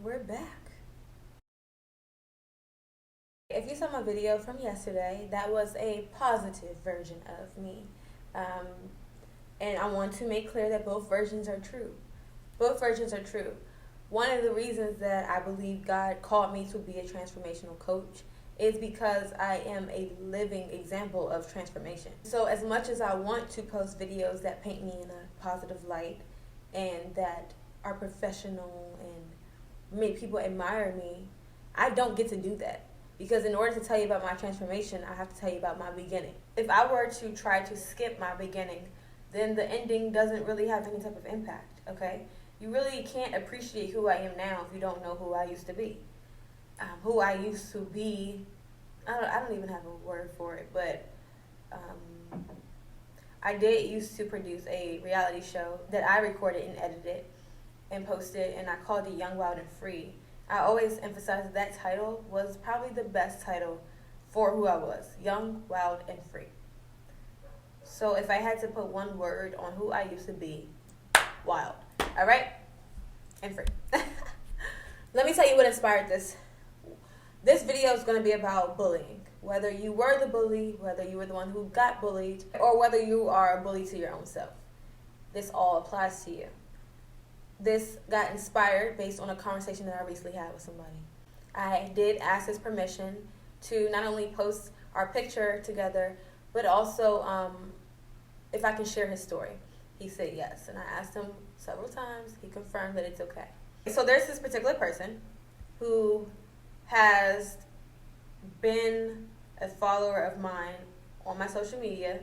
we're back. If you saw my video from yesterday, that was a positive version of me. Um, and I want to make clear that both versions are true. Both versions are true. One of the reasons that I believe God called me to be a transformational coach is because I am a living example of transformation. So as much as I want to post videos that paint me in a positive light and that are professional and make people admire me, I don't get to do that. Because in order to tell you about my transformation, I have to tell you about my beginning. If I were to try to skip my beginning, then the ending doesn't really have any type of impact, okay? You really can't appreciate who I am now if you don't know who I used to be. Who I used to be, I don't even have a word for it, but I did used to produce a reality show that I recorded and edited and posted, and I called it Young, Wild, and Free. I always emphasize that title was probably the best title for who I was, Young, Wild, and Free. So if I had to put one word on who I used to be, wild. All right? And free. Let me tell you what inspired this. This video is going to be about bullying. Whether you were the bully, whether you were the one who got bullied, or whether you are a bully to your own self. This all applies to you. This got inspired based on a conversation that I recently had with somebody. I did ask his permission to not only post our picture together, but also if I can share his story. He said yes, and I asked him several times. He confirmed that it's okay. So there's this particular person who has been a follower of mine on my social media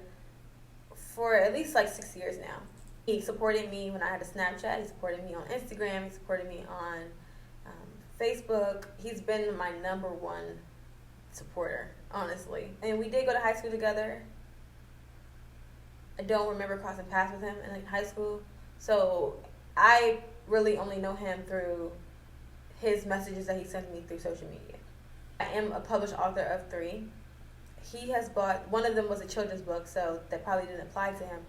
for at least like 6 years now. He supported me when I had a Snapchat. He supported me on Instagram. He supported me on Facebook. He's been my number one supporter, honestly. And we did go to high school together. I don't remember crossing paths with him in like high school. So I really only know him through his messages that he sent me through social media. I am a published author of 3. He has bought, one of them was a children's book, so that probably didn't apply to him.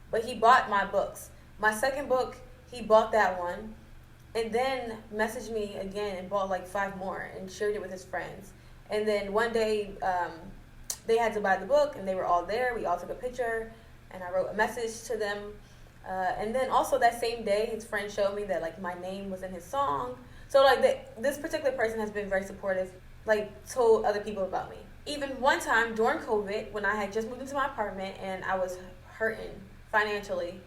But he bought my books. My second book, he bought that one and then messaged me again and bought like 5 more and shared it with his friends. And then one day they had to buy the book and they were all there. We all took a picture and I wrote a message to them. And then also that same day, his friend showed me that like my name was in his song. So like this particular person has been very supportive, like told other people about me. Even one time during COVID, when I had just moved into my apartment and I was hurting financially,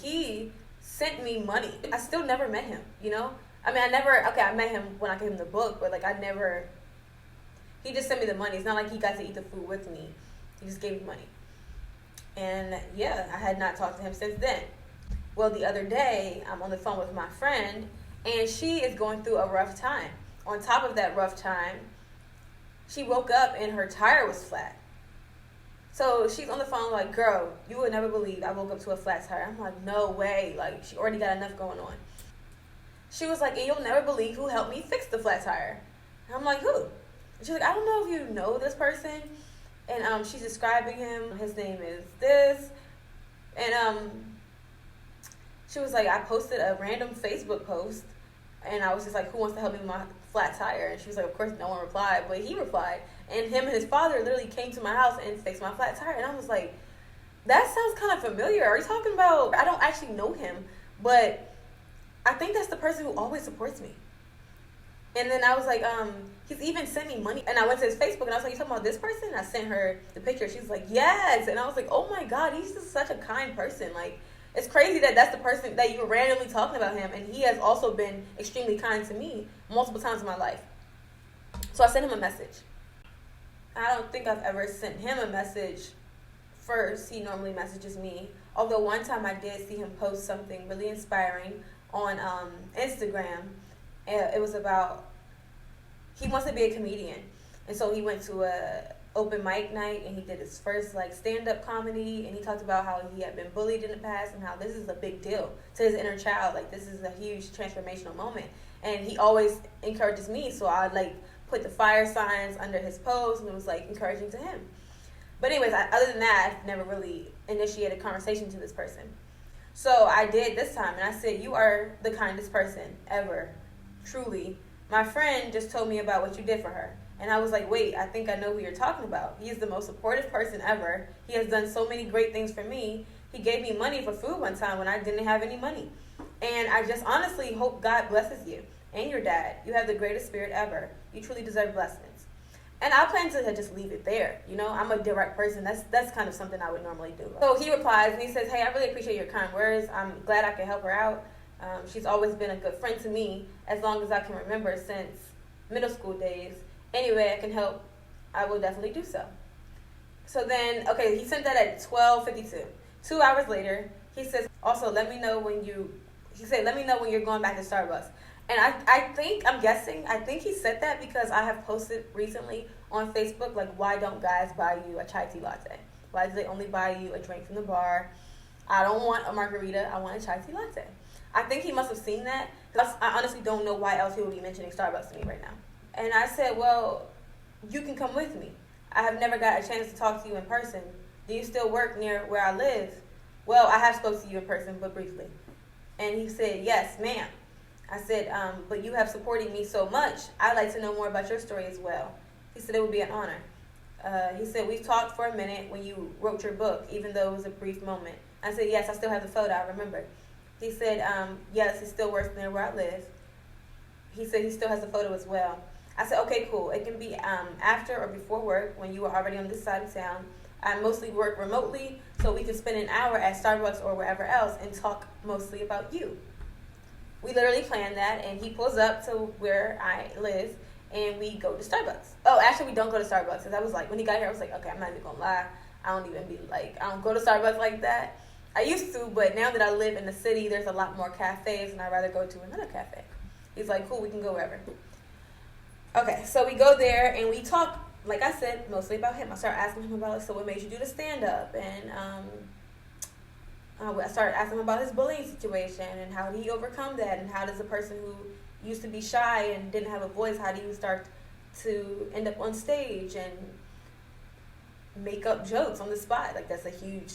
he sent me money. I still never met him, you know? I mean, I met him when I gave him the book, but like he just sent me the money. It's not like he got to eat the food with me. He just gave me money. And yeah, I had not talked to him since then. Well, the other day, I'm on the phone with my friend, and she is going through a rough time. On top of that rough time, she woke up and her tire was flat. So she's on the phone like, girl, you would never believe I woke up to a flat tire. I'm like, no way. Like, she already got enough going on. She was like, and you'll never believe who helped me fix the flat tire. And I'm like, who? And she's like, I don't know if you know this person. And she's describing him. His name is this. And she was like, I posted a random Facebook post. And I was just like, who wants to help me with my flat tire? And she was like, of course, no one replied. But he replied. And him and his father literally came to my house and fixed my flat tire. And I was like, that sounds kind of familiar. Are you talking about, I don't actually know him, but I think that's the person who always supports me. And then I was like, he's even sent me money. And I went to his Facebook and I was like, you talking about this person? And I sent her the picture. She was like, yes. And I was like, oh my God, he's just such a kind person. Like, it's crazy that that's the person that you were randomly talking about him. And he has also been extremely kind to me multiple times in my life. So I sent him a message. I don't think I've ever sent him a message first. He normally messages me. Although one time I did see him post something really inspiring on Instagram. It was about, he wants to be a comedian. And so he went to a open mic night and he did his first like stand-up comedy, and he talked about how he had been bullied in the past and how this is a big deal to his inner child. Like, this is a huge transformational moment. And he always encourages me, so I like put the fire signs under his post, and it was like encouraging to him. But anyways, other than that, I've never really initiated a conversation to this person. So I did this time, and I said, you are the kindest person ever truly, my friend just told me about what you did for her. And I was like, wait, I think I know who you're talking about. He is the most supportive person ever. He has done so many great things for me. He gave me money for food one time when I didn't have any money. And I just honestly hope God blesses you and your dad. You have the greatest spirit ever. You truly deserve blessings. And I plan to just leave it there. You know, I'm a direct person. That's kind of something I would normally do. So he replies and he says, hey, I really appreciate your kind words. I'm glad I could help her out. She's always been a good friend to me as long as I can remember since middle school days. Any way I can help, I will definitely do so. So then, okay, he sent that at 12:52. 2 hours later, he says, also, let me know when you're going back to Starbucks. And I think he said that because I have posted recently on Facebook, like, why don't guys buy you a chai tea latte? Why do they only buy you a drink from the bar? I don't want a margarita, I want a chai tea latte. I think he must have seen that. I honestly don't know why else he would be mentioning Starbucks to me right now. And I said, well, you can come with me. I have never got a chance to talk to you in person. Do you still work near where I live? Well, I have spoke to you in person, but briefly. And he said, yes, ma'am. I said, but you have supported me so much. I'd like to know more about your story as well. He said, it would be an honor. He said, we've talked for a minute when you wrote your book, even though it was a brief moment. I said, yes, I still have the photo. I remember. He said, yes, he still works near where I live. He said he still has the photo as well. I said, okay, cool. It can be after or before work when you are already on this side of town. I mostly work remotely, so we can spend an hour at Starbucks or wherever else and talk mostly about you. We literally planned that, and he pulls up to where I live, and we go to Starbucks. Oh, actually, we don't go to Starbucks, because I was like, when he got here, I was like, okay, I'm not even going to lie. I don't go to Starbucks like that. I used to, but now that I live in the city, there's a lot more cafes, and I'd rather go to another cafe. He's like, cool, we can go wherever. Okay, so we go there, and we talk, like I said, mostly about him. I started asking him about, so what made you do the stand-up? And I started asking him about his bullying situation, and how did he overcome that, and how does a person who used to be shy and didn't have a voice, how do you start to end up on stage and make up jokes on the spot? Like, that's a huge,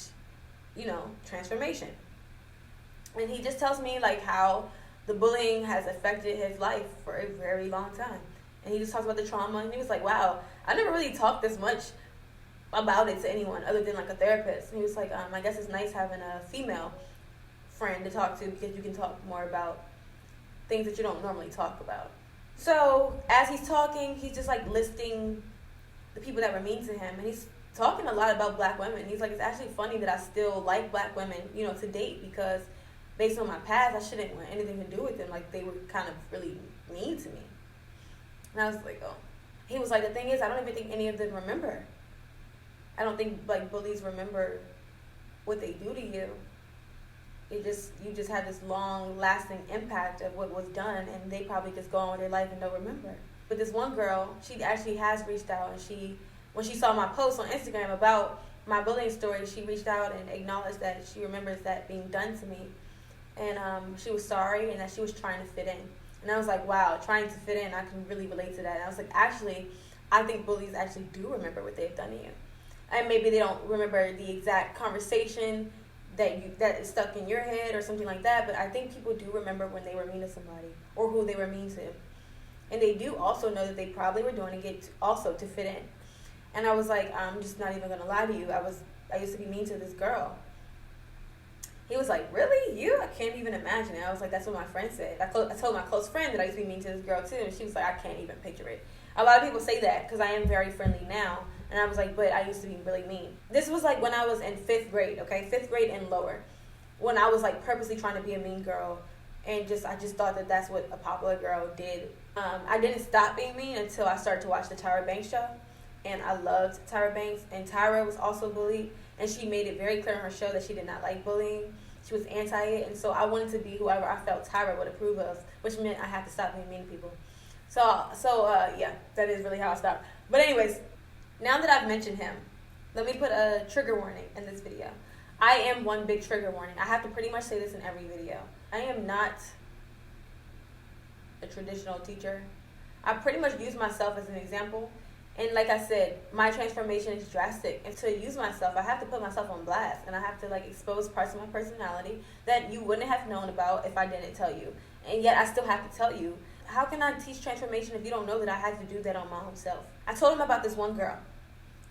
transformation. And he just tells me, like, how the bullying has affected his life for a very long time. And he just talks about the trauma, and he was like, wow, I never really talked this much about it to anyone other than, like, a therapist. And he was like, I guess it's nice having a female friend to talk to, because you can talk more about things that you don't normally talk about. So as he's talking, he's just, like, listing the people that were mean to him, and he's talking a lot about black women. He's like, it's actually funny that I still like black women, to date, because based on my past, I shouldn't want anything to do with them. Like, they were kind of really mean to me. And I was like, oh. He was like, the thing is, I don't even think any of them remember. I don't think, like, bullies remember what they do to you. You just have this long-lasting impact of what was done, and they probably just go on with their life and don't remember. But this one girl, she actually has reached out, and when she saw my post on Instagram about my bullying story, she reached out and acknowledged that she remembers that being done to me. And she was sorry, and that she was trying to fit in. And I was like, wow, trying to fit in, I can really relate to that. And I was like, actually, I think bullies actually do remember what they've done to you. And maybe they don't remember the exact conversation that is stuck in your head or something like that, but I think people do remember when they were mean to somebody or who they were mean to. And they do also know that they probably were doing it to fit in. And I was like, I'm just not even going to lie to you. I used to be mean to this girl. He was like, really? You? I can't even imagine it. I was like, that's what my friend said. I told my close friend that I used to be mean to this girl too, and she was like, I can't even picture it. A lot of people say that because I am very friendly now. And I was like, but I used to be really mean. This was like when I was in 5th grade, okay? 5th grade and lower. When I was like purposely trying to be a mean girl. And I just thought that that's what a popular girl did. I didn't stop being mean until I started to watch the Tyra Banks show. And I loved Tyra Banks. And Tyra was also bullied. And she made it very clear on her show that she did not like bullying. She was anti it. And so I wanted to be whoever I felt Tyra would approve of. Which meant I had to stop being mean to people. So yeah, that is really how I stopped. But anyways, now that I've mentioned him, let me put a trigger warning in this video. I am one big trigger warning. I have to pretty much say this in every video. I am not a traditional teacher. I pretty much use myself as an example. And like I said, my transformation is drastic. And to use myself, I have to put myself on blast. And I have to like expose parts of my personality that you wouldn't have known about if I didn't tell you. And yet I still have to tell you how can I teach transformation if you don't know that I had to do that on my own self? I told him about this one girl,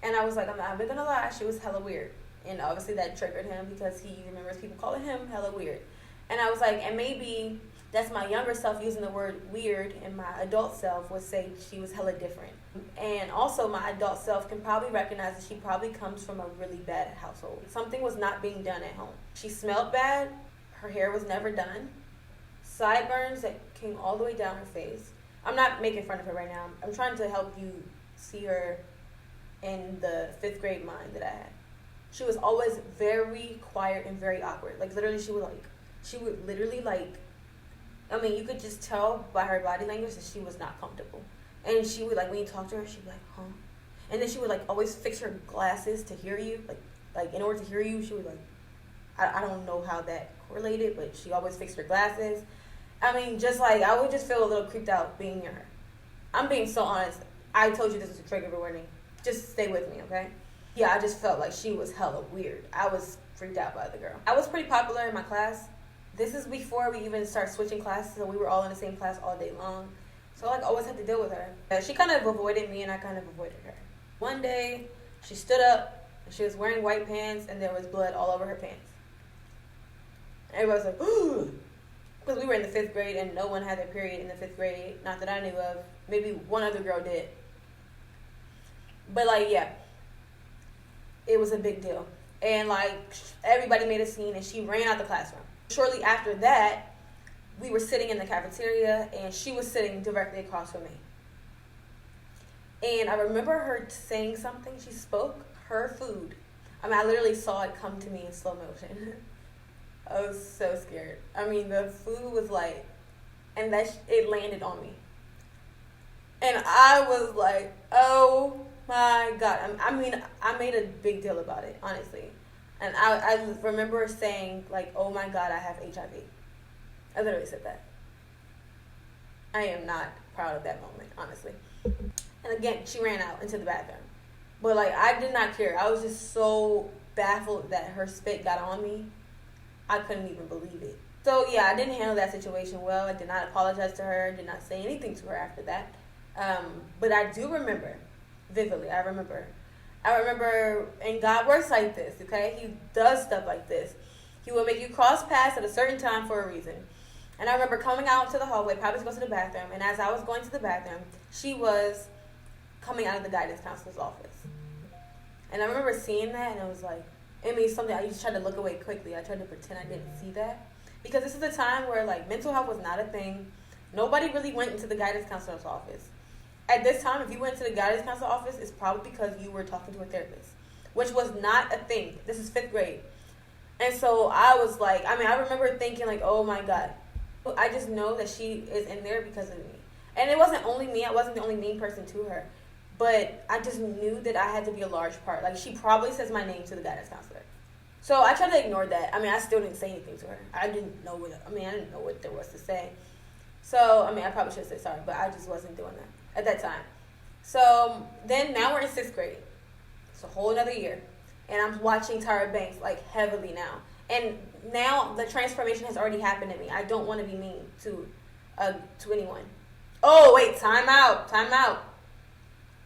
and I was like, I'm not even gonna lie, she was hella weird. And obviously that triggered him because he remembers people calling him hella weird. And I was like, and maybe that's my younger self using the word weird, and my adult self would say she was hella different. And also my adult self can probably recognize that she probably comes from a really bad household. Something was not being done at home. She smelled bad, her hair was never done, sideburns that came all the way down her face. I'm not making fun of her right now. I'm trying to help you see her in the 5th grade mind that I had. She was always very quiet and very awkward. Like literally she would literally I mean, you could just tell by her body language that she was not comfortable. And she would, like, when you talk to her, she'd be like, huh? And then she would, like, always fix her glasses to hear you. Like in order to hear you, she would, like, I don't know how that correlated, but she always fixed her glasses. I mean, just, like, I would just feel a little creeped out being near her. I'm being so honest. I told you this was a trigger warning. Just stay with me, okay? Yeah, I just felt like she was hella weird. I was freaked out by the girl. I was pretty popular in my class. This is before we even start switching classes, so we were all in the same class all day long. So I always had to deal with her. She kind of avoided me, and I kind of avoided her. One day, she stood up, and she was wearing white pants, and there was blood all over her pants. Everybody was like, ooh! Because we were in the 5th grade, and no one had their period in the 5th grade, not that I knew of. Maybe one other girl did. But, yeah, it was a big deal. And, everybody made a scene, and she ran out the classroom. Shortly after that, we were sitting in the cafeteria, and she was sitting directly across from me. And I remember her saying something. She spoke her food. I mean, I literally saw it come to me in slow motion. I was so scared. I mean, the food was and it landed on me. And I was like, oh my God. I mean, I made a big deal about it, honestly. And I remember saying, oh my God, I have HIV. I literally said that. I am not proud of that moment, honestly. And again, she ran out into the bathroom. But, I did not care. I was just so baffled that her spit got on me. I couldn't even believe it. So, yeah, I didn't handle that situation well. I did not apologize to her. Did not say anything to her after that. But I do remember, vividly, I remember, and God works like this, okay? He does stuff like this. He will make you cross paths at a certain time for a reason. And I remember coming out to the hallway, probably to go to the bathroom, and as I was going to the bathroom, she was coming out of the guidance counselor's office. And I remember seeing that, and I was like, it means something. I just tried to look away quickly. I tried to pretend I didn't see that. Because this is a time where, mental health was not a thing. Nobody really went into the guidance counselor's office. At this time, if you went to the guidance counselor office, it's probably because you were talking to a therapist, which was not a thing. This is 5th grade. And so I was I remember thinking, oh my God. I just know that she is in there because of me. And it wasn't only me. I wasn't the only mean person to her. But I just knew that I had to be a large part. She probably says my name to the guidance counselor. So I tried to ignore that. I still didn't say anything to her. I didn't know what there was to say. So, I probably should have said sorry, but I just wasn't doing that at that time. So then now we're in 6th grade. It's a whole another year. And I'm watching Tyra Banks heavily now. And now the transformation has already happened in me. I don't want to be mean to anyone. Oh, wait, time out.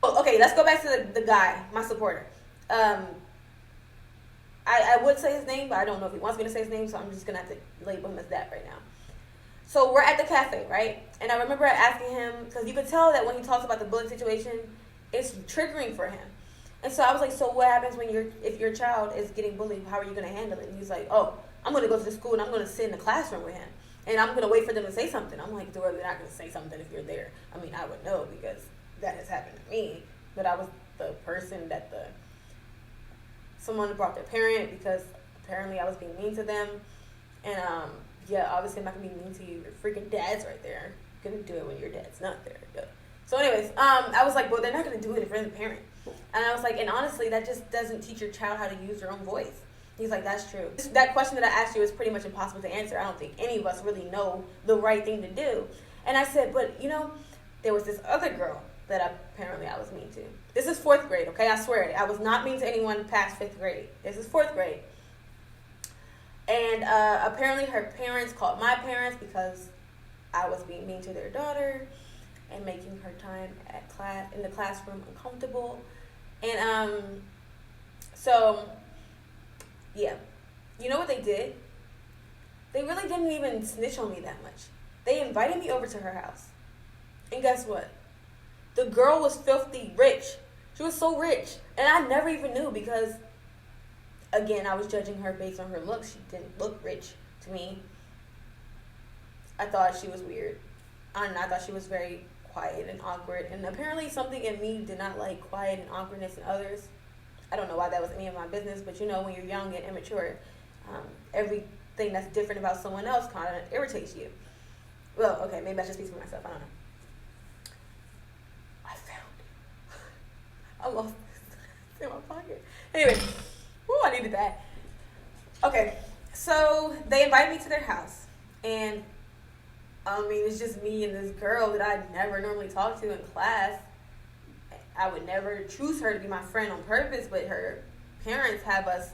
Oh, okay, let's go back to the guy, my supporter. I would say his name, but I don't know if he wants me to say his name, so I'm just going to have to label him as that right now. So we're at the cafe, right? And I remember asking him, because you could tell that when he talks about the bullying situation, it's triggering for him. And so I was like, so what happens if your child is getting bullied? How are you going to handle it? And he's like, oh, I'm going to go to the school and I'm going to sit in the classroom with him. And I'm going to wait for them to say something. I'm like, they're not going to say something if you're there. I would know because that has happened to me. But I was the person that someone brought their parent because apparently I was being mean to them. And, obviously I'm not going to be mean to you. Your freaking dad's right there. You're going to do it when your dad's not there. Yeah. So anyways, I was like, well, they're not going to do it if they're the parent. And I was like, and honestly, that just doesn't teach your child how to use their own voice. He's like, that's true. That question that I asked you is pretty much impossible to answer. I don't think any of us really know the right thing to do. And I said, but, there was this other girl that apparently I was mean to. This is 4th grade, okay? I swear it. I was not mean to anyone past 5th grade. This is 4th grade. And apparently her parents called my parents because I was being mean to their daughter and making her time at class in the classroom uncomfortable. And so yeah, you know what they did? They really didn't even snitch on me that much. They invited me over to her house. And guess what? The girl was filthy rich. She was so rich. And I never even knew because, again, I was judging her based on her looks. She didn't look rich to me. I thought she was weird. I thought she was very quiet and awkward. And apparently something in me did not like quiet and awkwardness in others. I don't know why that was any of my business, but you know, when you're young and immature, everything that's different about someone else kind of irritates you. Well, okay, maybe I should speak for myself. I don't know. I found it. I lost it in my pocket. Anyway, I needed that. Okay, so they invited me to their house. And, it's just me and this girl that I never normally talk to in class. I would never choose her to be my friend on purpose, but her parents have us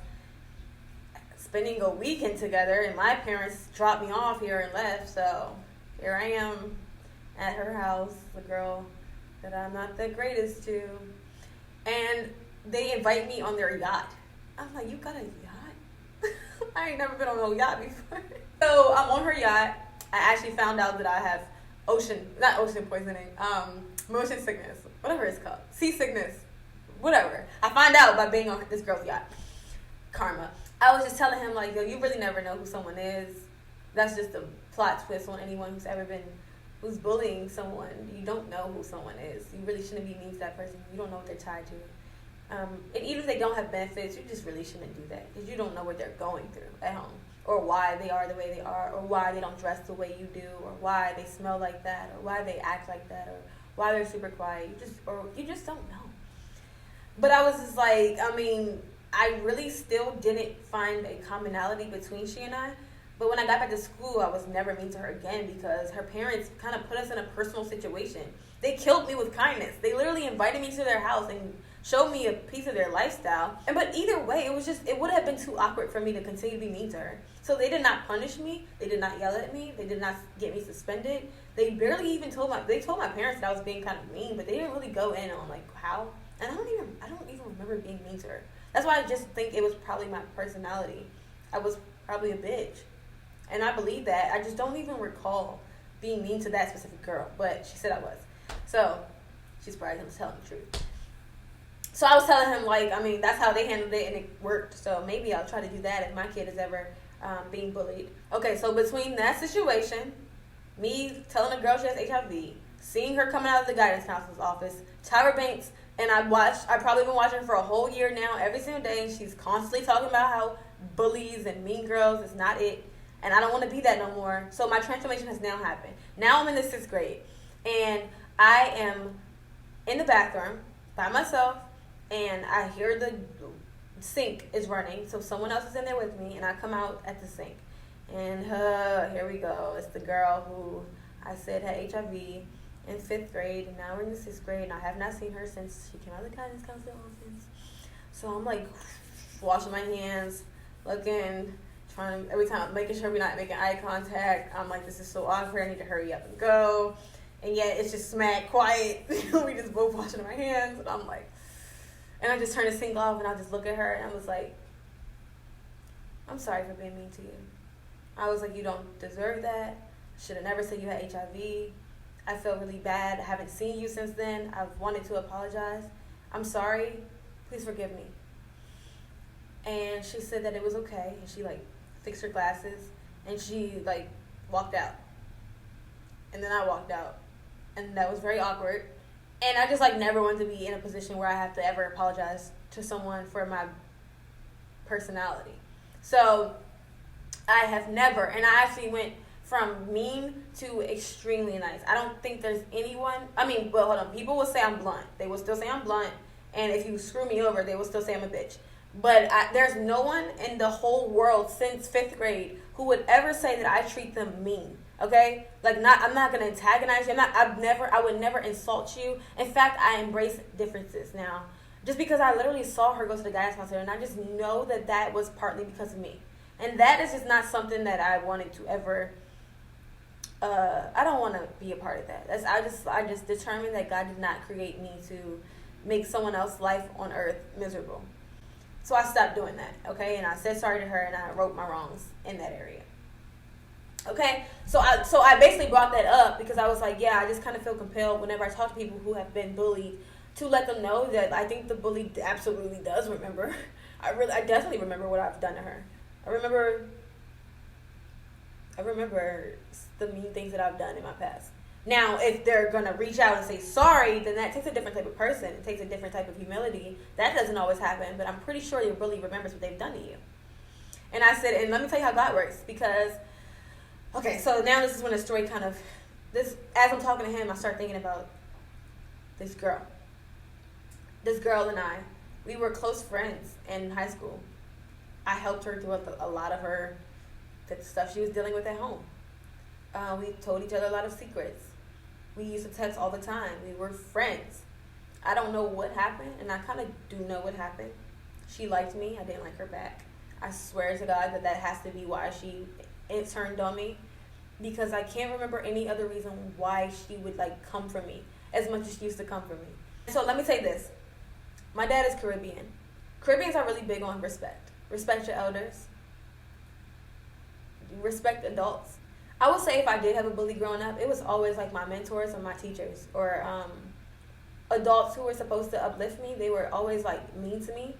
spending a weekend together, and my parents dropped me off here and left, so here I am at her house, the girl that I'm not the greatest to, and they invite me on their yacht. I'm like, you got a yacht? I ain't never been on no yacht before. So I'm on her yacht. I actually found out that I have not ocean poisoning, motion sickness, whatever it's called, seasickness, whatever. I find out by being on this girl's yacht. Karma. I was just telling him, like, yo, you really never know who someone is. That's just a plot twist on anyone who's bullying someone. You don't know who someone is. You really shouldn't be mean to that person. You don't know what they're tied to. And even if they don't have benefits, you just really shouldn't do that because you don't know what they're going through at home, or why they are the way they are, or why they don't dress the way you do, or why they smell like that, or why they act like that, or why they're super quiet. You just don't know. But I was just like, I really still didn't find a commonality between she and I. But when I got back to school, I was never mean to her again because her parents kind of put us in a personal situation. They killed me with kindness. They literally invited me to their house and showed me a piece of their lifestyle. But either way, it would have been too awkward for me to continue to be mean to her. So they did not punish me. They did not yell at me. They did not get me suspended. They barely even told my parents that I was being kind of mean, but they didn't really go in on like how. And I don't even remember being mean to her. That's why I just think it was probably my personality. I was probably a bitch. And I believe that. I just don't even recall being mean to that specific girl. But she said I was. So, she's probably going to tell the truth. So I was telling him, like, that's how they handled it and it worked. So maybe I'll try to do that if my kid is ever being bullied. Okay, so between that situation, me telling a girl she has HIV, seeing her coming out of the guidance counselor's office, Tyra Banks, and I've probably been watching her for a whole year now, every single day, and she's constantly talking about how bullies and mean girls is not it. And I don't want to be that no more. So my transformation has now happened. Now I'm in the 6th grade. And I am in the bathroom by myself. And I hear the sink is running. So someone else is in there with me. And I come out at the sink. And here we go. It's the girl who I said had HIV in 5th grade. And now we're in the 6th grade. And I have not seen her since she came out of the guidance counselor office. So I'm like washing my hands, looking, every time making sure we're not making eye contact. I'm like, this is so awkward. I need to hurry up and go. And yet it's just smack quiet. We just both washing our hands. And I'm like, and I just turned the sink off and I just look at her and I was like, I'm sorry for being mean to you. I was like, you don't deserve that. Should have never said you had HIV. I felt really bad. I haven't seen you since then. I've wanted to apologize. I'm sorry. Please forgive me. And she said that it was okay. And she fixed her glasses, and she walked out. And then I walked out, and that was very awkward. And I just never wanted to be in a position where I have to ever apologize to someone for my personality. So I have never, and I actually went from mean to extremely nice. I don't think there's anyone, hold on, people will say I'm blunt. They will still say I'm blunt, and if you screw me over, they will still say I'm a bitch. But there's no one in the whole world since 5th grade who would ever say that I treat them mean. Okay? I'm not gonna antagonize you. I would never insult you. In fact, I embrace differences now. Just because I literally saw her go to the guidance counselor, and I just know that was partly because of me. And that is just not something that I wanted to ever I don't want to be a part of that. I just determined that God did not create me to make someone else's life on earth miserable. So I stopped doing that, okay? And I said sorry to her, and I wrote my wrongs in that area. Okay? So I basically brought that up because I was like, yeah, I just kind of feel compelled whenever I talk to people who have been bullied to let them know that I think the bully absolutely does remember. I definitely remember what I've done to her. I remember the mean things that I've done in my past. Now, if they're going to reach out and say sorry, then that takes a different type of person. It takes a different type of humility. That doesn't always happen, but I'm pretty sure your bully remembers what they've done to you. And I said, and let me tell you how God works, because, okay, so now this is when the story as I'm talking to him, I start thinking about this girl. This girl and I, we were close friends in high school. I helped her through a lot of the stuff she was dealing with at home. We told each other a lot of secrets. We used to text all the time. We were friends. I don't know what happened, and I kind of do know what happened. She liked me. I didn't like her back. I swear to God that has to be why it turned on me, because I can't remember any other reason why she would come for me as much as she used to come for me. So let me say this. My dad is Caribbean. Caribbeans are really big on respect. Respect your elders. Respect adults. I would say if I did have a bully growing up, it was always my mentors or my teachers or adults who were supposed to uplift me. They were always mean to me.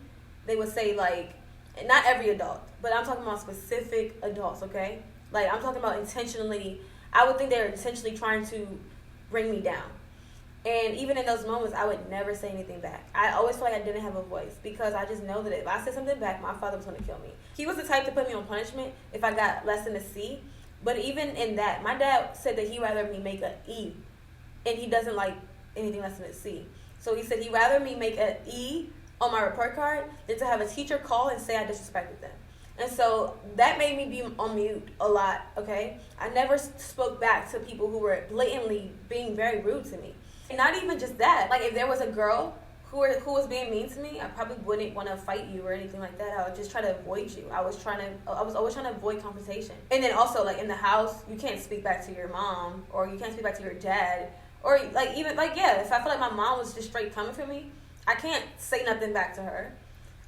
They would say not every adult, but I'm talking about specific adults, okay? I'm talking about intentionally. I would think they were intentionally trying to bring me down. And even in those moments, I would never say anything back. I always felt like I didn't have a voice because I just know that if I said something back, my father was going to kill me. He was the type to put me on punishment if I got less than a C. But even in that, my dad said that he'd rather me make an E, and he doesn't like anything less than a C. So he said he'd rather me make an E on my report card than to have a teacher call and say I disrespected them. And so that made me be on mute a lot, okay? I never spoke back to people who were blatantly being very rude to me. And not even just that. If there was a girl who was being mean to me, I probably wouldn't want to fight you or anything like that. I would just try to avoid you. I was always trying to avoid conversation. And then also, in the house, you can't speak back to your mom, or you can't speak back to your dad, or if I feel like my mom was just straight coming for me, I can't say nothing back to her.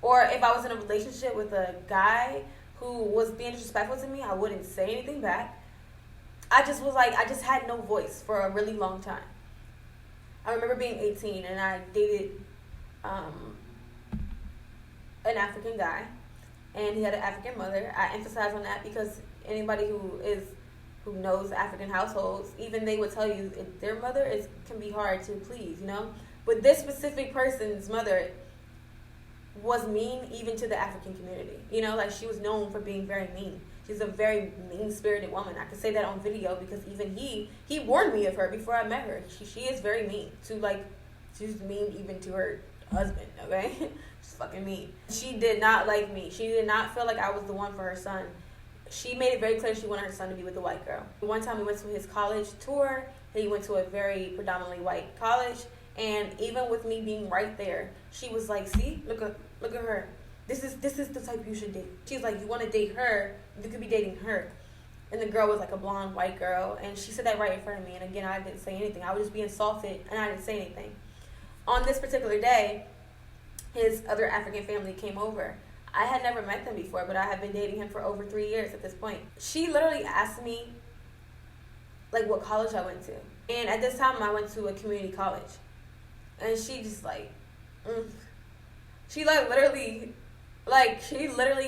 Or if I was in a relationship with a guy who was being disrespectful to me, I wouldn't say anything back. I just had no voice for a really long time. I remember being 18 and I dated an African guy, and he had an African mother. I emphasize on that because anybody who knows African households, even they would tell you their mother can be hard to please, But this specific person's mother was mean even to the African community. She was known for being very mean. She's a very mean-spirited woman. I can say that on video because even he warned me of her before I met her. She is very mean she's mean even to her husband, okay? She's fucking mean. She did not like me. She did not feel like I was the one for her son. She made it very clear she wanted her son to be with a white girl. One time we went to his college tour. He went to a very predominantly white college, and even with me being right there, she was like, see, look at her. This is the type you should date. She's like, you want to date her, you could be dating her. And the girl was a blonde white girl, and she said that right in front of me. And again, I didn't say anything. I was just being insulted, and I didn't say anything. On this particular day, his other African family came over. I had never met them before, but I had been dating him for over 3 years at this point. She literally asked me, what college I went to. And at this time, I went to a community college. And she just she literally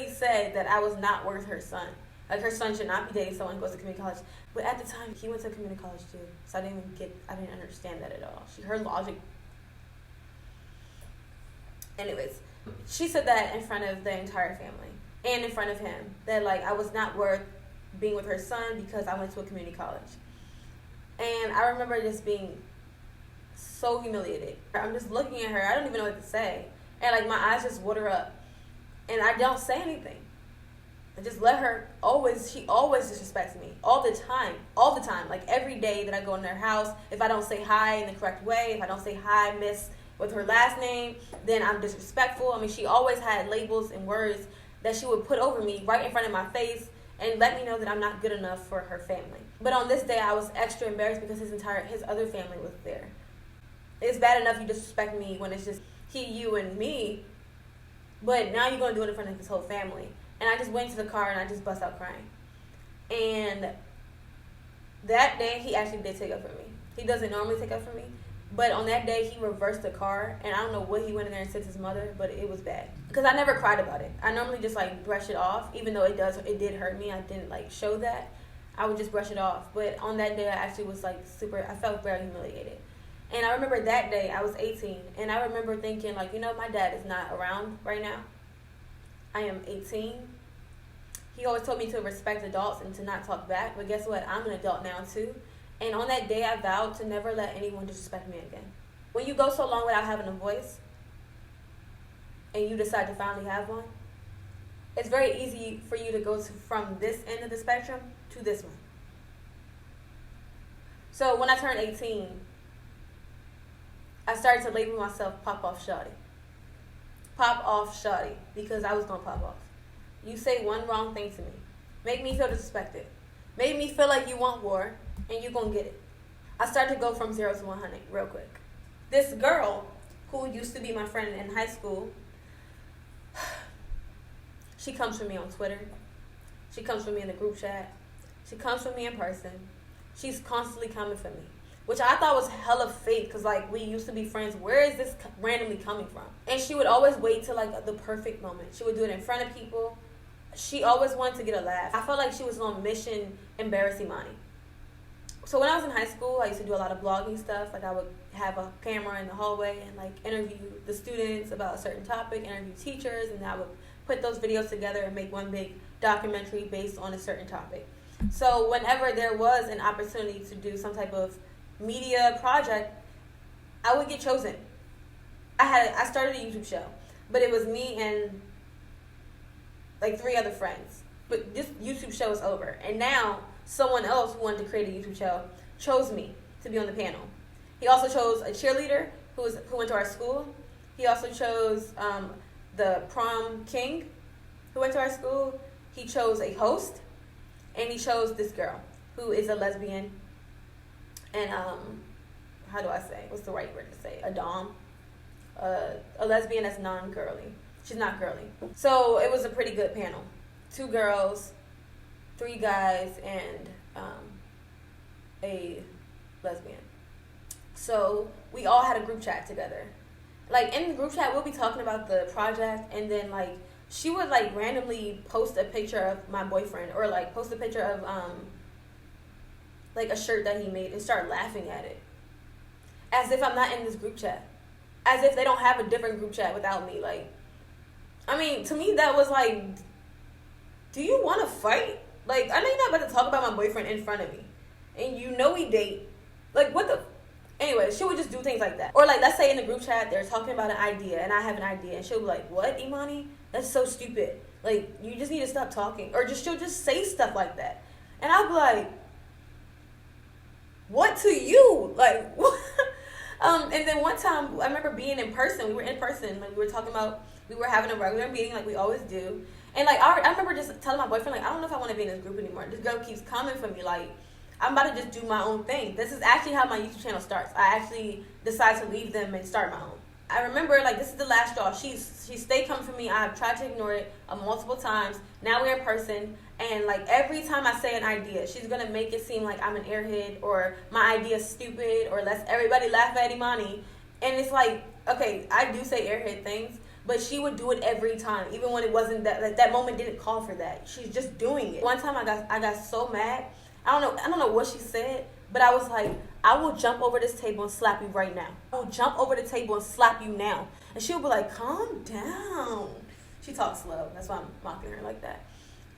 said that I was not worth her son. Her son should not be dating someone who goes to community college. But at the time, he went to community college too. So I didn't understand that at all. Her logic. Anyways, she said that in front of the entire family and in front of him, that I was not worth being with her son because I went to a community college. And I remember just being so humiliated. I'm just looking at her. I don't even know what to say. And my eyes just water up. And I don't say anything. I just let her she always disrespects me. All the time. Every day that I go in their house, if I don't say hi in the correct way, if I don't say hi, miss, with her last name, then I'm disrespectful. She always had labels and words that she would put over me right in front of my face and let me know that I'm not good enough for her family. But on this day, I was extra embarrassed because his other family was there. It's bad enough you disrespect me when it's just he, you, and me, but now you're going to do it in front of his whole family. And I just went to the car and I just bust out crying. And that day, he actually did take up for me. He doesn't normally take up for me. But on that day, he reversed the car. And I don't know what he went in there and said to his mother, but it was bad. Because I never cried about it. I normally just, like, brush it off. Even though it did hurt me. I didn't, like, show that. I would just brush it off. But on that day, I actually was, like, I felt very humiliated. And I remember that day, I was 18. And I remember thinking, like, my dad is not around right now. I am 18. He always told me to respect adults and to not talk back. But guess what? I'm an adult now, too. And on that day, I vowed to never let anyone disrespect me again. When you go so long without having a voice, and you decide to finally have one, it's very easy for you to go from this end of the spectrum to this one. So when I turned 18, I started to label myself Pop Off Shawty. Pop Off Shawty, because I was going to pop off. You say one wrong thing to me, make me feel disrespected, make me feel like you want war, and you're going to get it. I started to go from 0 to 100 real quick. This girl, who used to be my friend in high school, she comes for me on Twitter. She comes for me in the group chat. She comes for me in person. She's constantly coming for me, which I thought was hella fake because, like, we used to be friends. Where is this randomly coming from? And she would always wait till, like, the perfect moment. She would do it in front of people. She always wanted to get a laugh. I felt like she was on mission embarrass Imani. So when I was in high school, I used to do a lot of blogging stuff. Like, I would have a camera in the hallway and, like, interview the students about a certain topic, interview teachers, and I would put those videos together and make one big documentary based on a certain topic. So whenever there was an opportunity to do some type of media project, I would get chosen. I started a YouTube show, but it was me and like 3 other friends. But this YouTube show is over, and now someone else who wanted to create a YouTube show chose me to be on the panel. He also chose a cheerleader who went to our school. He also chose the prom king who went to our school. He chose a host, and he chose this girl who is a lesbian. And how do I say? What's the right word to say? A dom, a lesbian that's non-girly. She's not girly. So it was a pretty good panel. 2 girls, 3 guys, and a lesbian. So we all had a group chat together. Like, in the group chat, we'll be talking about the project, and then, like, she would, like, randomly post a picture of my boyfriend, or, like, post a picture of, like, a shirt that he made and start laughing at it. As if I'm not in this group chat. As if they don't have a different group chat without me. Like, I mean, to me, that was, like, do you want to fight? Like, I know you're not about to talk about my boyfriend in front of me. And you know we date. Like, what the... Anyway, she would just do things like that. Or, like, let's say in the group chat, they're talking about an idea, and I have an idea, and she'll be like, what, Imani? That's so stupid. Like, you just need to stop talking. Or she'll just say stuff like that. And I'll be like, what to you? Like, what? And then one time, I remember being in person. We were in person. Like, we were having a regular meeting like we always do. And, like, I remember just telling my boyfriend, like, I don't know if I want to be in this group anymore. This girl keeps coming for me, like, I'm about to just do my own thing. This is actually how my YouTube channel starts. I actually decide to leave them and start my own. I remember, like, this is the last straw. She stayed coming for me. I've tried to ignore it multiple times. Now we're in person. And, like, every time I say an idea, she's going to make it seem like I'm an airhead or my idea's stupid or let's everybody laugh at Imani. And it's like, okay, I do say airhead things, but she would do it every time, even when it wasn't that, like, that moment didn't call for that. She's just doing it. One time I got so mad. I don't know what she said, but I was like, I will jump over this table and slap you right now. I will jump over the table and slap you now. And she'll be like, calm down. She talks slow. That's why I'm mocking her like that.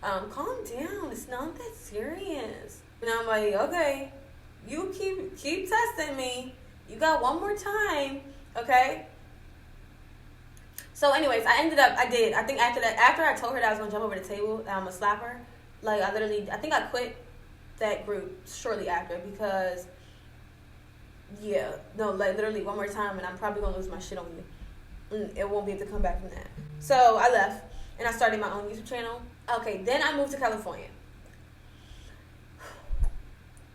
Calm down. It's not that serious. And I'm like, okay, you keep testing me. You got one more time, okay? So anyways, I think after I told her that I was going to jump over the table, that I'm going to slap her, like, I think I quit that group shortly after because, yeah, no, like, literally one more time and I'm probably going to lose my shit on you. It won't be able to come back from that. So I left and I started my own YouTube channel. Okay, then I moved to California.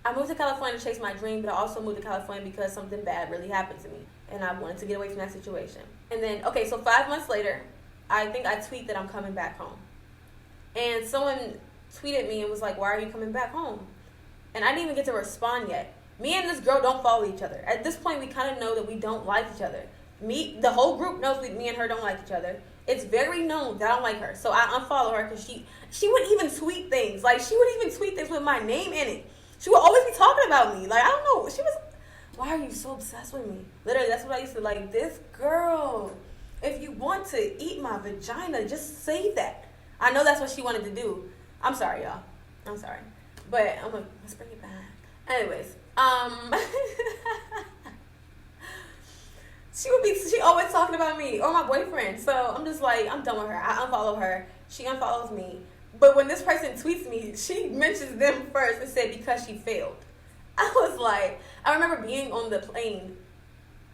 I moved to California to chase my dream, but I also moved to California because something bad really happened to me, and I wanted to get away from that situation. And then, okay, so 5 months later, I think I tweet that I'm coming back home. And someone tweeted me and was like, why are you coming back home? And I didn't even get to respond yet. Me and this girl don't follow each other. At this point, we kind of know that we don't like each other. The whole group knows me and her don't like each other. It's very known that I don't like her. So I unfollow her because she would even tweet things. Like, she would even tweet things with my name in it. She would always be talking about me. Like, I don't know. She was, why are you so obsessed with me? Literally, that's what I used to like. This girl, if you want to eat my vagina, just say that. I know that's what she wanted to do. I'm sorry, y'all. I'm sorry. But let's bring it back. Anyways, she always talking about me or my boyfriend. So I'm just like, I'm done with her. I unfollow her. She unfollows me. But when this person tweets me, she mentions them first and said because she failed. I was like, I remember being on the plane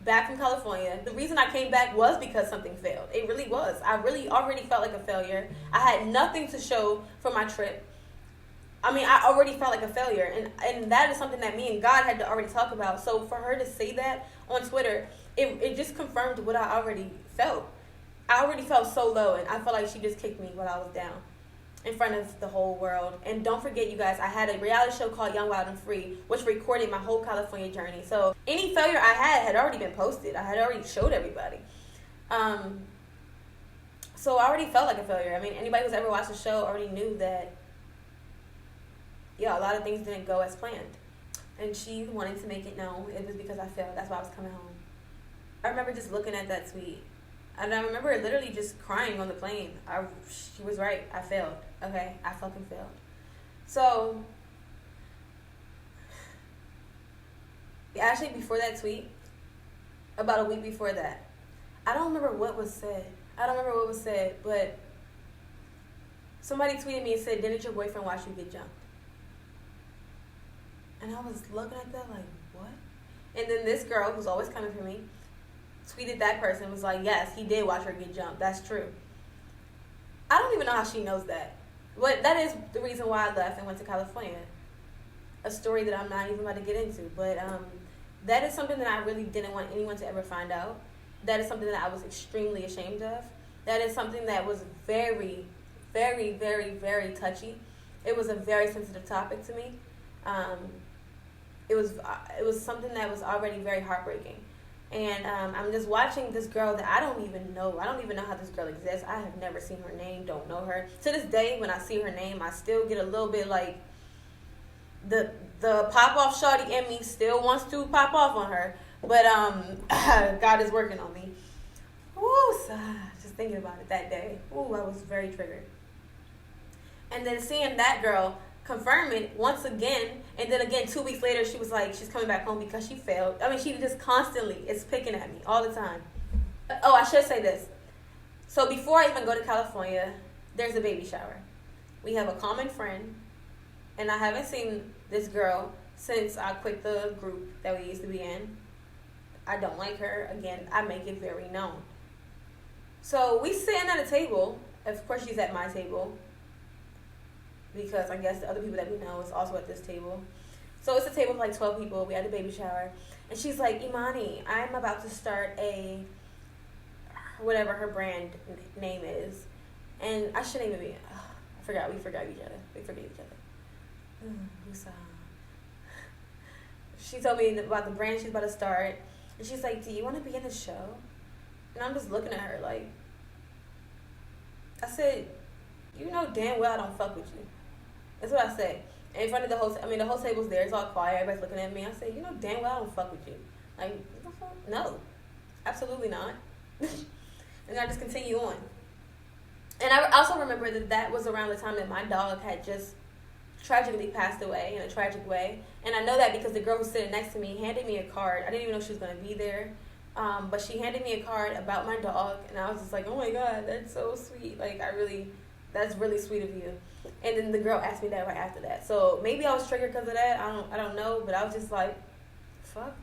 back from California. The reason I came back was because something failed. It really was. I really already felt like a failure. I had nothing to show for my trip. I mean, I already felt like a failure. And that is something that me and God had to already talk about. So for her to say that on Twitter, it just confirmed what I already felt. I already felt so low, and I felt like she just kicked me while I was down in front of the whole world. And don't forget, you guys, I had a reality show called Young, Wild, and Free, which recorded my whole California journey. So any failure I had already been posted. I had already showed everybody. So I already felt like a failure. I mean, anybody who's ever watched the show already knew that, yeah, a lot of things didn't go as planned. And she wanted to make it known it was because I failed. That's why I was coming home. I remember just looking at that tweet. And I remember literally just crying on the plane. She was right. I failed. Okay? I fucking failed. So, actually, before that tweet, about a week before that, I don't remember what was said. But somebody tweeted me and said, didn't your boyfriend watch you get jumped? And I was looking at that like, what? And then this girl, who's always coming for me, tweeted that person, was like, yes, he did watch her get jumped. That's true. I don't even know how she knows that. But that is the reason why I left and went to California. A story that I'm not even about to get into. But that is something that I really didn't want anyone to ever find out. That is something that I was extremely ashamed of. That is something that was very, very, very, very touchy. It was a very sensitive topic to me. It was something that was already very heartbreaking. And I'm just watching this girl that I don't even know. I don't even know how this girl exists. I have never seen her name, don't know her. To this day, when I see her name, I still get a little bit like the pop-off shawty in me still wants to pop off on her. But God is working on me. Ooh, just thinking about it that day. Ooh, I was very triggered. And then seeing that girl confirm it once again, and then again 2 weeks later, she was like, she's coming back home because she failed. I mean, she just constantly is picking at me all the time. Oh, I should say this. So before I even go to California, there's a baby shower. We have a common friend, and I haven't seen this girl since I quit the group that we used to be in. I don't like her. Again, I make it very known. So we sitting at a table. Of course, she's at my table, because I guess the other people that we know is also at this table. So it's a table of like 12 people. We had a baby shower. And she's like, Imani, I'm about to start whatever her brand name is. And I shouldn't even be, I forgot, we forgot each other. She told me about the brand she's about to start. And she's like, do you want to be in the show? And I'm just looking at her like, I said, you know damn well I don't fuck with you. That's what I said. In front of the whole table's there. It's all quiet. Everybody's looking at me. I said, you know damn well I don't fuck with you. Like, what the fuck? No. Absolutely not. And I just continue on. And I also remember that was around the time that my dog had just tragically passed away in a tragic way. And I know that because the girl who's sitting next to me handed me a card. I didn't even know she was going to be there. But she handed me a card about my dog. And I was just like, oh my God, that's so sweet. Like, that's really sweet of you. And then the girl asked me that right after that. So maybe I was triggered because of that. I don't know. But I was just like, fuck.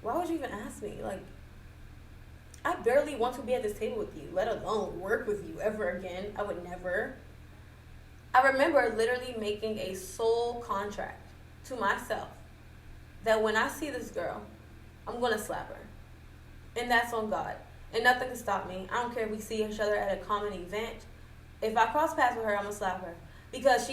Why would you even ask me? Like, I barely want to be at this table with you, let alone work with you ever again. I would never. I remember literally making a soul contract to myself that when I see this girl, I'm going to slap her. And that's on God. And nothing can stop me. I don't care if we see each other at a common event. If I cross paths with her, I'm going to slap her. Because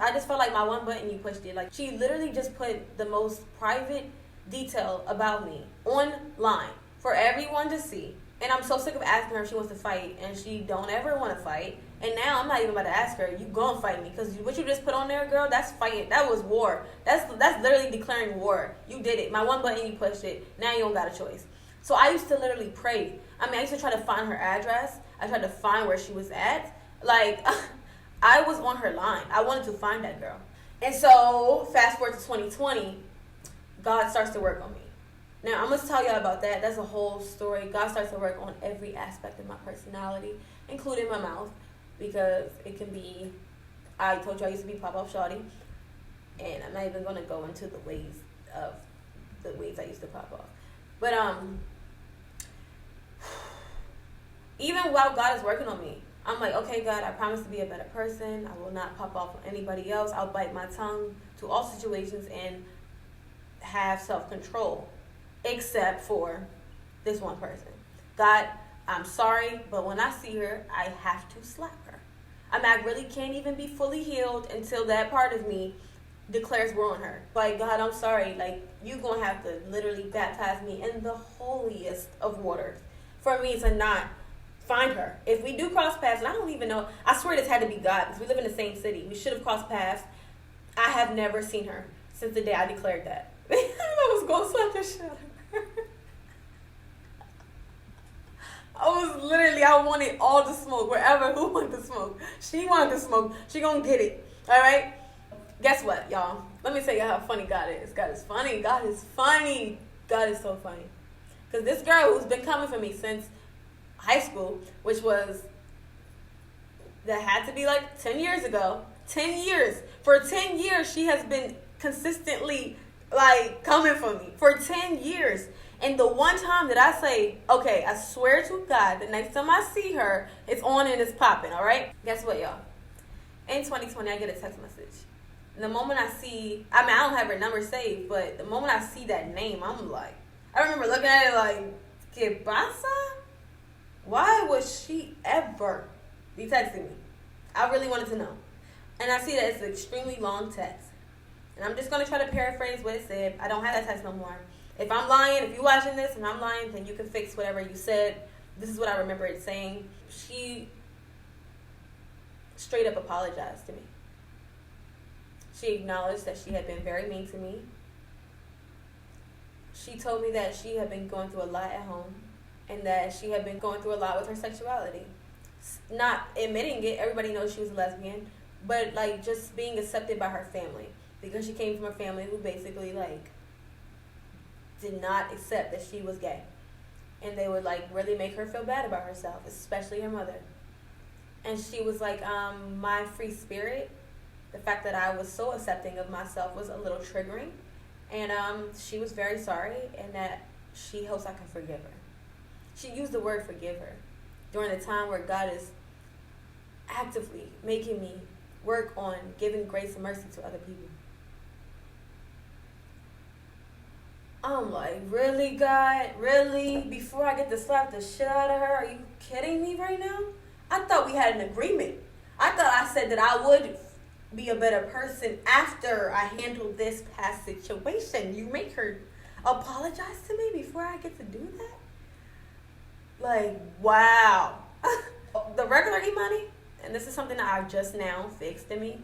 I just felt like my one button, you pushed it. Like, she literally just put the most private detail about me online for everyone to see. And I'm so sick of asking her if she wants to fight, and she don't ever want to fight. And now I'm not even about to ask her, you gonna fight me? Because what you just put on there, girl, that's fighting. That was war. That's literally declaring war. You did it. My one button, you pushed it. Now you don't got a choice. So I used to literally pray. I mean, I used to try to find her address. I tried to find where she was at. Like, I was on her line. I wanted to find that girl. And so, fast forward to 2020, God starts to work on me. Now, I'm going to tell y'all about that. That's a whole story. God starts to work on every aspect of my personality, including my mouth, because it can be, I told you I used to be pop-off shawty, and I'm not even going to go into the ways I used to pop off. But, even while God is working on me, I'm like, okay, God, I promise to be a better person. I will not pop off on anybody else. I'll bite my tongue to all situations and have self-control, except for this one person. God, I'm sorry, but when I see her, I have to slap her. I mean, I really can't even be fully healed until that part of me declares war on her. Like, God, I'm sorry. Like, you're going to have to literally baptize me in the holiest of waters for me to not find her. If we do cross paths, and I don't even know, I swear this had to be God, because we live in the same city. We should have crossed paths. I have never seen her since the day I declared that. I was going to slap the shit out of her. I wanted all the smoke, wherever who wanted the smoke. She wanted the smoke. She gonna get it. All right? Guess what, y'all? Let me tell you how funny God is. God is funny. God is funny. God is so funny. Because this girl who's been coming for me since high school, that had to be like 10 years ago. 10 years. For 10 years, she has been consistently, like, coming for me. For 10 years. And the one time that I say, okay, I swear to God, the next time I see her, it's on and it's popping, all right? Guess what, y'all? In 2020, I get a text message. And the moment I see, I don't have her number saved, but the moment I see that name, I'm like, I remember looking at it like, ¿Qué pasa? Why would she ever be texting me? I really wanted to know. And I see that it's an extremely long text. And I'm just going to try to paraphrase what it said. I don't have that text no more. If I'm lying, if you're watching this and I'm lying, then you can fix whatever you said. This is what I remember it saying. She straight up apologized to me. She acknowledged that she had been very mean to me. She told me that she had been going through a lot at home and that she had been going through a lot with her sexuality. Not admitting it, everybody knows she was a lesbian, but like just being accepted by her family because she came from a family who basically like did not accept that she was gay. And they would like really make her feel bad about herself, especially her mother. And she was like, my free spirit, the fact that I was so accepting of myself was a little triggering. And she was very sorry and that she hopes I can forgive her. She used the word forgive her during the time where God is actively making me work on giving grace and mercy to other people. I'm like, really, God? Really? Before I get to slap the shit out of her? Are you kidding me right now? I thought we had an agreement. I thought I said that I would be a better person after I handled this past situation. You make her apologize to me before I get to do that? Like, wow. The regular Imani, and this is something that I just now fixed in me,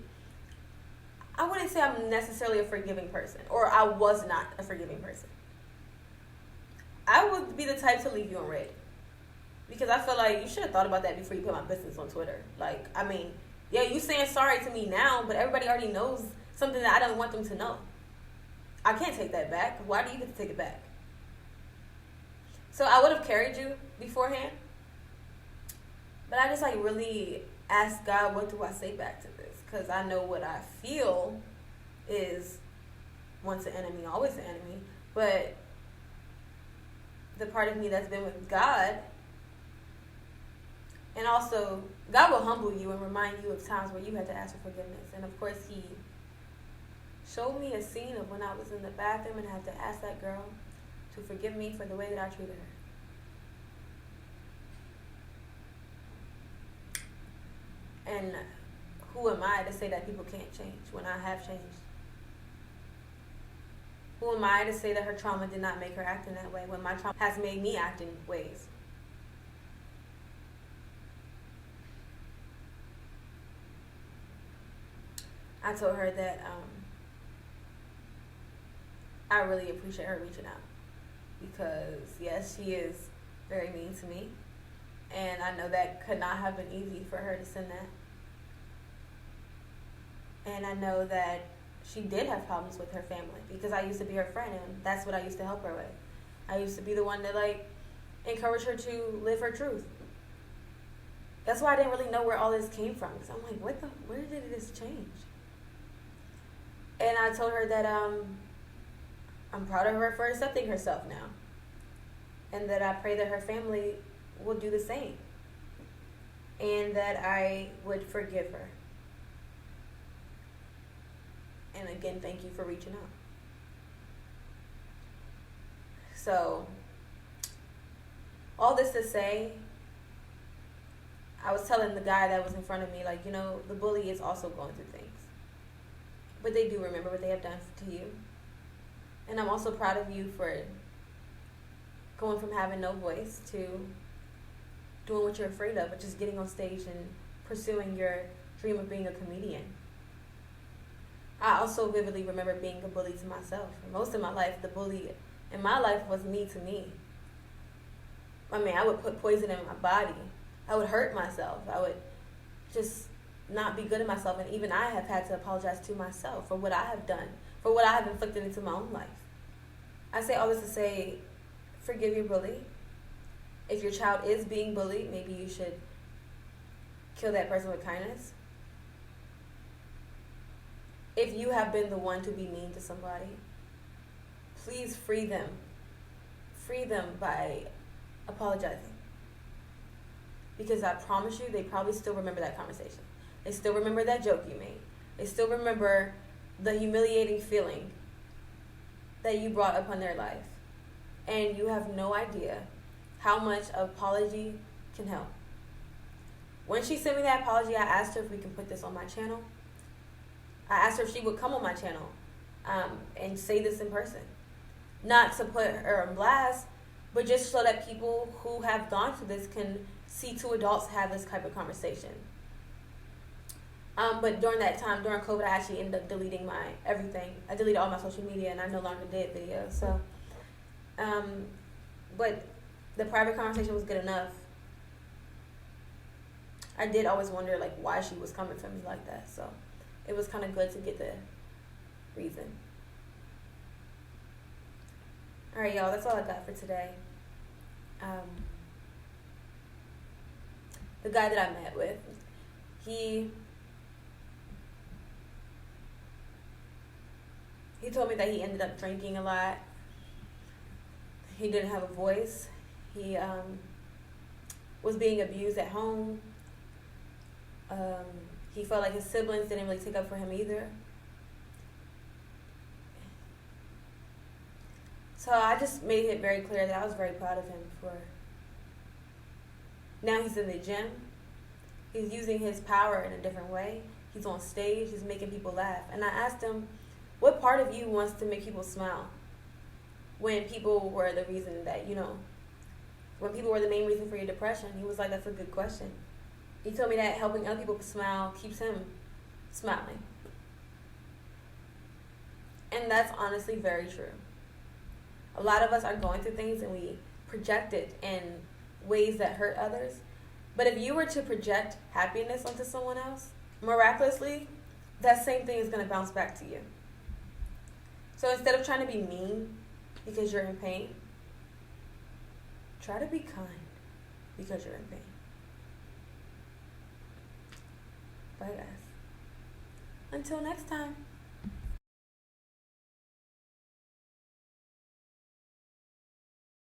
I wouldn't say I'm necessarily a forgiving person, or I was not a forgiving person. I would be the type to leave you on red. Because I feel like you should have thought about that before you put my business on Twitter. Like, I mean, yeah, you saying sorry to me now, but everybody already knows something that I don't want them to know. I can't take that back. Why do you get to take it back? So I would have carried you beforehand. But I just like really asked God, what do I say back to this? Because I know what I feel is once an enemy, always an enemy. But the part of me that's been with God, and also God will humble you and remind you of times where you had to ask for forgiveness. And of course, He showed me a scene of when I was in the bathroom and I had to ask that girl to forgive me for the way that I treated her. And who am I to say that people can't change when I have changed? Who am I to say that her trauma did not make her act in that way when my trauma has made me act in ways? I told her that I really appreciate her reaching out because, yes, she is very mean to me. And I know that could not have been easy for her to send that. And I know that she did have problems with her family because I used to be her friend and that's what I used to help her with. I used to be the one that encouraged her to live her truth. That's why I didn't really know where all this came from because I'm like, where did this change? And I told her that I'm proud of her for accepting herself now. And that I pray that her family will do the same. And that I would forgive her. And again, thank you for reaching out. So, all this to say, I was telling the guy that was in front of me, the bully is also going through things. But they do remember what they have done to you. And I'm also proud of you for going from having no voice to doing what you're afraid of, which is getting on stage and pursuing your dream of being a comedian. I also vividly remember being a bully to myself. For most of my life, the bully in my life was me to me. I would put poison in my body. I would hurt myself. I would just not be good at myself. And even I have had to apologize to myself for what I have done, for what I have inflicted into my own life. I say all this to say, forgive your bully. If your child is being bullied, maybe you should kill that person with kindness. If you have been the one to be mean to somebody, please free them. Free them by apologizing. Because I promise you, they probably still remember that conversation. They still remember that joke you made. They still remember the humiliating feeling that you brought upon their life. And you have no idea how much apology can help. When she sent me that apology, I asked her if we can put this on my channel. I asked her if she would come on my channel and say this in person. Not to put her on blast, but just so that people who have gone through this can see two adults have this type of conversation. But during that time, during COVID, I actually ended up deleting my everything. I deleted all my social media and I no longer did videos. So, but the private conversation was good enough. I did always wonder why she was coming for me like that. So it was kind of good to get the reason. All right, y'all, that's all I got for today. The guy that I met with, he told me that he ended up drinking a lot. He didn't have a voice. He was being abused at home. He felt like his siblings didn't really take up for him either. So I just made it very clear that I was very proud of him for... Now he's in the gym. He's using his power in a different way. He's on stage. He's making people laugh. And I asked him, what part of you wants to make people smile? When people were the reason that, when people were the main reason for your depression. He was like, that's a good question. He told me that helping other people smile keeps him smiling. And that's honestly very true. A lot of us are going through things and we project it in ways that hurt others. But if you were to project happiness onto someone else, miraculously, that same thing is going to bounce back to you. So instead of trying to be mean because you're in pain, try to be kind because you're in pain. Bye, guys. Until next time.